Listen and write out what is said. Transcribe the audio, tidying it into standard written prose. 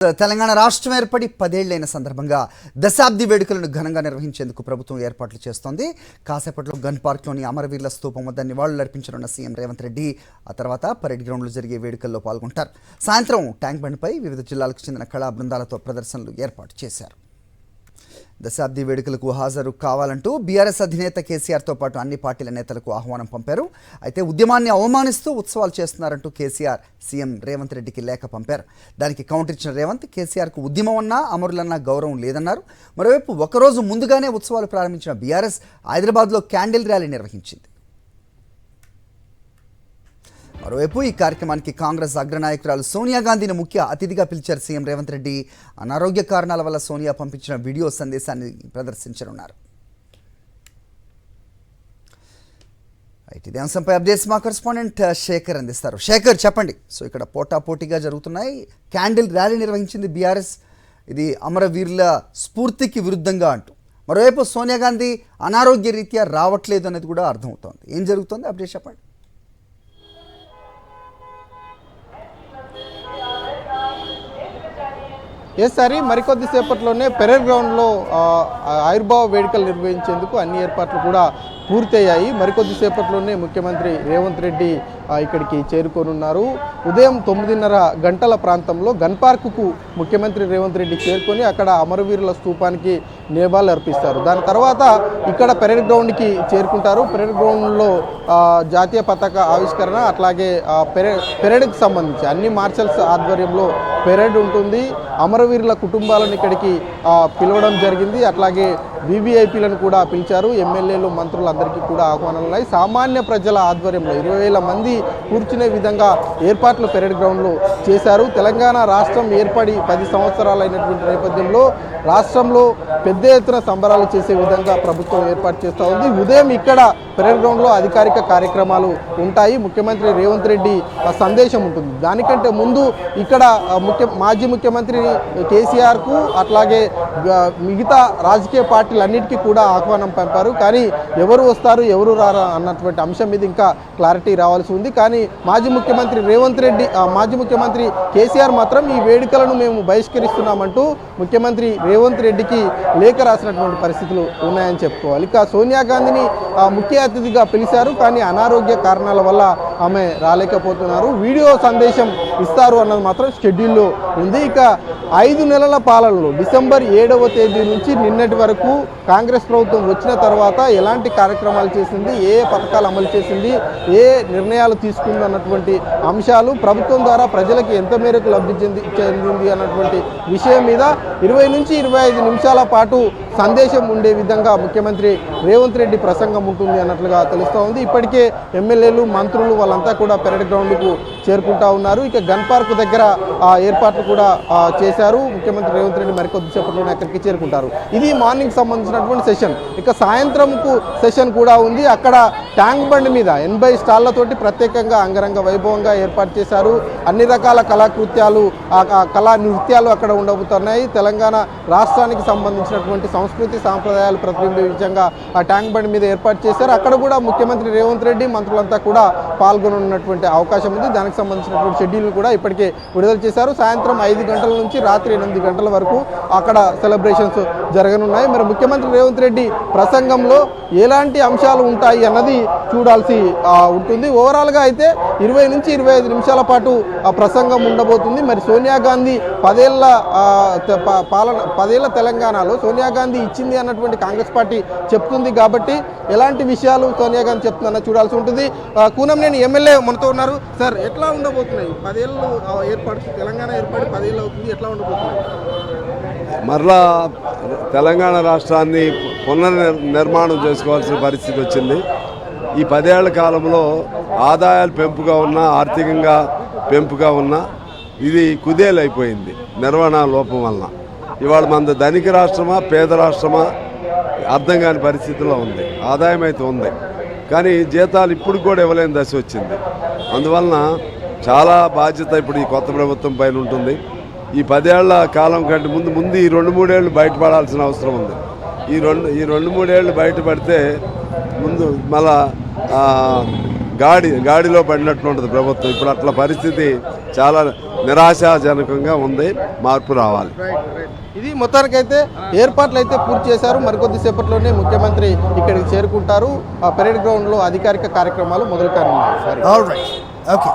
తెలంగాణ రాష్ట్రం ఏర్పడి 10 ఏళ్లైన సందర్భంగా దశాబ్ది వేడుకలను ఘనంగా నిర్వహించేందుకు ప్రభుత్వం ఏర్పాట్లు చేస్తోంది. కాసేపట్లో గన్ పార్క్లోని అమరవీరుల స్తూపం వద్ద నివాళులర్పించనున్న సీఎం రేవంత్ రెడ్డి ఆ తర్వాత పరేడ్ గ్రౌండ్లో జరిగే వేడుకల్లో పాల్గొంటారు. సాయంత్రం ట్యాంక్ బండ్పై వివిధ జిల్లాలకు చెందిన కళా బృందాలతో ప్రదర్శనలు ఏర్పాటు చేశారు. దశాబ్ది వేడుకలకు హాజరు కావాలంటూ బీఆర్ఎస్ అధినేత కేసీఆర్తో పాటు అన్ని పార్టీల నేతలకు ఆహ్వానం పంపారు. అయితే ఉద్యమాన్ని అవమానిస్తూ ఉత్సవాలు చేస్తున్నారంటూ కేసీఆర్ సీఎం రేవంత్ రెడ్డికి లేఖ పంపారు. దానికి కౌంటర్ ఇచ్చిన రేవంత్ కేసీఆర్కు ఉద్యమం అన్నా అమరులన్నా గౌరవం లేదన్నారు. మరోవైపు ఒకరోజు ముందుగానే ఉత్సవాలు ప్రారంభించిన బీఆర్ఎస్ హైదరాబాద్లో క్యాండిల్ ర్యాలీ నిర్వహించింది. మరోవైపు ఈ కార్యక్రమానికి కాంగ్రెస్ అగ్రనాయకురాలు సోనియా గాంధీని ముఖ్య అతిథిగా పిలిచారు సీఎం రేవంత్ రెడ్డి. అనారోగ్య కారణాల వల్ల సోనియా పంపించిన వీడియో సందేశాన్ని ప్రదర్శించనున్నారు. ఇదే అంశంపై అప్డేట్స్ మా కరెస్పాండెంట్ శేఖర్ అందిస్తారు. శేఖర్, చెప్పండి. సో ఇక్కడ పోటాపోటీగా జరుగుతున్నాయి. క్యాండిల్ ర్యాలీ నిర్వహించింది బీఆర్ఎస్. ఇది అమరవీరుల స్ఫూర్తికి విరుద్ధంగా అంటూ. మరోవైపు సోనియా గాంధీ అనారోగ్య రీత్యా రావట్లేదు అనేది కూడా అర్థమవుతోంది. ఏం జరుగుతుంది? అప్డేట్ చెప్పండి. ఈసారి మరికొద్దిసేపట్లోనే పెరేడ్ గ్రౌండ్లో ఆవిర్భావ వేడుకలు నిర్వహించేందుకు అన్ని ఏర్పాట్లు కూడా పూర్తయ్యాయి. మరికొద్దిసేపట్లోనే ముఖ్యమంత్రి రేవంత్ రెడ్డి ఇక్కడికి చేరుకోనున్నారు. ఉదయం 9:30 గంటల ప్రాంతంలో గన్ పార్కుకు ముఖ్యమంత్రి రేవంత్ రెడ్డి చేరుకొని అక్కడ అమరవీరుల స్తూపానికి నివాళులు అర్పిస్తారు. దాని తర్వాత ఇక్కడ పెరేడ్ గ్రౌండ్కి చేరుకుంటారు. పెరేడ్ గ్రౌండ్లో జాతీయ పతాక ఆవిష్కరణ, అట్లాగే పెరేడ్కి సంబంధించి అన్ని మార్షల్స్ ఆధ్వర్యంలో పెరేడ్ ఉంటుంది. అమరవీరుల కుటుంబాలను ఇక్కడికి పిలవడం జరిగింది. అట్లాగే వీవీఐపీలను కూడా పిలిచారు. ఎమ్మెల్యేలు, మంత్రులందరికీ కూడా ఆహ్వానాలు ఉన్నాయి. సామాన్య ప్రజల ఆధ్వర్యంలో 20,000 మంది కూర్చునే విధంగా ఏర్పాట్లు పెరేడ్ గ్రౌండ్లో చేశారు. తెలంగాణ రాష్ట్రం ఏర్పడి 10 సంవత్సరాలు అయినటువంటి నేపథ్యంలో రాష్ట్రంలో పెద్ద ఎత్తున సంబరాలు చేసే విధంగా ప్రభుత్వం ఏర్పాటు చేస్తూ ఉంది. ఉదయం ఇక్కడ పెరేడ్ గ్రౌండ్లో అధికారిక కార్యక్రమాలు ఉంటాయి. ముఖ్యమంత్రి రేవంత్ రెడ్డి సందేశం ఉంటుంది. దానికంటే ముందు ఇక్కడ మాజీ ముఖ్యమంత్రి కేసీఆర్కు అట్లాగే మిగతా రాజకీయ పార్టీలన్నిటికీ కూడా ఆహ్వానం పంపారు. కానీ ఎవరు వస్తారు ఎవరు రారా అన్నటువంటి అంశం మీద ఇంకా క్లారిటీ రావాల్సి ఉంది. కానీ మాజీ ముఖ్యమంత్రి కేసీఆర్ మాత్రం ఈ వేడుకలను మేము బహిష్కరిస్తున్నామంటూ ముఖ్యమంత్రి రేవంత్ రెడ్డికి లేఖ రాసినటువంటి పరిస్థితులు ఉన్నాయని చెప్పుకోవాలి. ఇక సోనియా గాంధీని ముఖ్య అతిథిగా పిలిచారు. కానీ అనారోగ్య కారణాల వల్ల ఆమె రాలేకపోతున్నారు. వీడియో సందేశం ఇస్తారు అన్నది మాత్రం షెడ్యూల్లో ఉంది. ఇక 5 నెలల పాలనలో డిసెంబర్ 7వ తేదీ నుంచి నిన్నటి వరకు కాంగ్రెస్ ప్రభుత్వం వచ్చిన తర్వాత ఎలాంటి కార్యక్రమాలు చేసింది, ఏ పథకాలు అమలు చేసింది, ఏ నిర్ణయాలు తీసుకుంది అన్నటువంటి అంశాలు, ప్రభుత్వం ద్వారా ప్రజలకు ఎంత మేరకు లబ్ధి చెందింది అన్నటువంటి విషయం మీద 20 నుంచి 25 నిమిషాల పాటు సందేశం ఉండే విధంగా ముఖ్యమంత్రి రేవంత్ రెడ్డి ప్రసంగం ఉంటుంది అన్నట్లుగా తెలుస్తూ ఉంది. ఇప్పటికే ఎమ్మెల్యేలు, మంత్రులు వాళ్ళంతా కూడా పెరేడ్ గ్రౌండ్కు చేరుకుంటా ఉన్నారు. ఇక గన్ పార్క్ దగ్గర ఏర్పాట్లు కూడా చేశారు. ముఖ్యమంత్రి రేవంత్ రెడ్డి మరికొద్దిసేపట్లోనే అక్కడికి చేరుకుంటారు. ఇది మార్నింగ్ సంబంధించినటువంటి సెషన్. ఇక సాయంత్రంకు సెషన్ కూడా ఉంది. అక్కడ ట్యాంక్ బండ్ మీద 80 స్టాళ్లతోటి ప్రత్యేకంగా అంగరంగ వైభవంగా ఏర్పాటు చేశారు. అన్ని రకాల కళాకృత్యాలు, కళా నృత్యాలు అక్కడ ఉండబోతున్నాయి. తెలంగాణ రాష్ట్రానికి సంబంధించినటువంటి సంస్కృతి సాంప్రదాయాలు ప్రతిబింబించంగా ఆ ట్యాంక్ బండ్ మీద ఏర్పాటు చేశారు. అక్కడ కూడా ముఖ్యమంత్రి రేవంత్ రెడ్డి, మంత్రులంతా కూడా పాల్గొనున్నటువంటి అవకాశం ఉంది. దానికి సంబంధించినటువంటి షెడ్యూల్ను కూడా ఇప్పటికే విడుదల చేశారు. సాయంత్రం 5 గంటల నుంచి రాత్రి 8 గంటల వరకు అక్కడ సెలబ్రేషన్స్ జరగనున్నాయి. మరి ముఖ్యమంత్రి రేవంత్ రెడ్డి ప్రసంగంలో ఎలాంటి అంశాలు ఉంటాయి అన్నది చూడాల్సి ఉంటుంది. ఓవరాల్గా అయితే 20 నుంచి 25 నిమిషాల పాటు ఆ ప్రసంగం ఉండబోతుంది. మరి సోనియా గాంధీ 10 ఏళ్ల తెలంగాణలో సోనియా గాంధీ ఇచ్చింది అన్నటువంటి కాంగ్రెస్ పార్టీ చెప్తుంది కాబట్టి ఎలాంటి విషయాలు సోనియా గాంధీ చెప్తుందన్న చూడాల్సి ఉంటుంది. కూనంనేని ఎమ్మెల్యే మనతో ఉన్నారు. సార్, ఎట్లా ఉండబోతున్నాయి 10 ఏళ్ళు తెలంగాణ ఏర్పడి 10 ఏళ్ళు అవుతుంది, ఎట్లా ఉండబోతున్నాయి? మరలా తెలంగాణ రాష్ట్రాన్ని పునర్నిర్మాణం చేసుకోవాల్సిన పరిస్థితి వచ్చింది. ఈ 10 ఏళ్ల కాలంలో ఆదాయాలు పెంపుగా ఉన్నా, ఆర్థికంగా పెంపుగా ఉన్నా ఇది కుదేలైపోయింది నిర్వహణ లోపం వలన. ఇవాళ మన ధనిక రాష్ట్రమా పేద రాష్ట్రమా అర్థం కాని పరిస్థితిలో ఉంది. ఆదాయం అయితే ఉంది, కానీ జీతాలు ఇప్పుడు కూడా ఇవ్వలేని దశ వచ్చింది. అందువలన చాలా బాధ్యత ఇప్పుడు ఈ కొత్త ప్రభుత్వం పైన ఉంటుంది. ఈ 10 ఏళ్ల కాలం కంటే ముందు ఈ 2-3 ఏళ్ళు బయటపడాల్సిన అవసరం ఉంది. ఈ 2-3 ఏళ్ళు బయటపడితే ముందు మళ్ళా గాడిలో పడినట్టు ఉంటుంది ప్రభుత్వం. ఇప్పుడు అట్లా పరిస్థితి చాలా నిరాశాజనకంగా ఉంది. మార్పు రావాలి. ఇది మొత్తానికైతే ఏర్పాట్లు అయితే పూర్తి చేశారు. మరికొద్ది సేపట్లోనే ముఖ్యమంత్రి ఇక్కడికి చేరుకుంటారు. ఆ పరేడ్ గ్రౌండ్లో అధికారిక కార్యక్రమాలు మొదలు కానున్నాయి. ఓకే.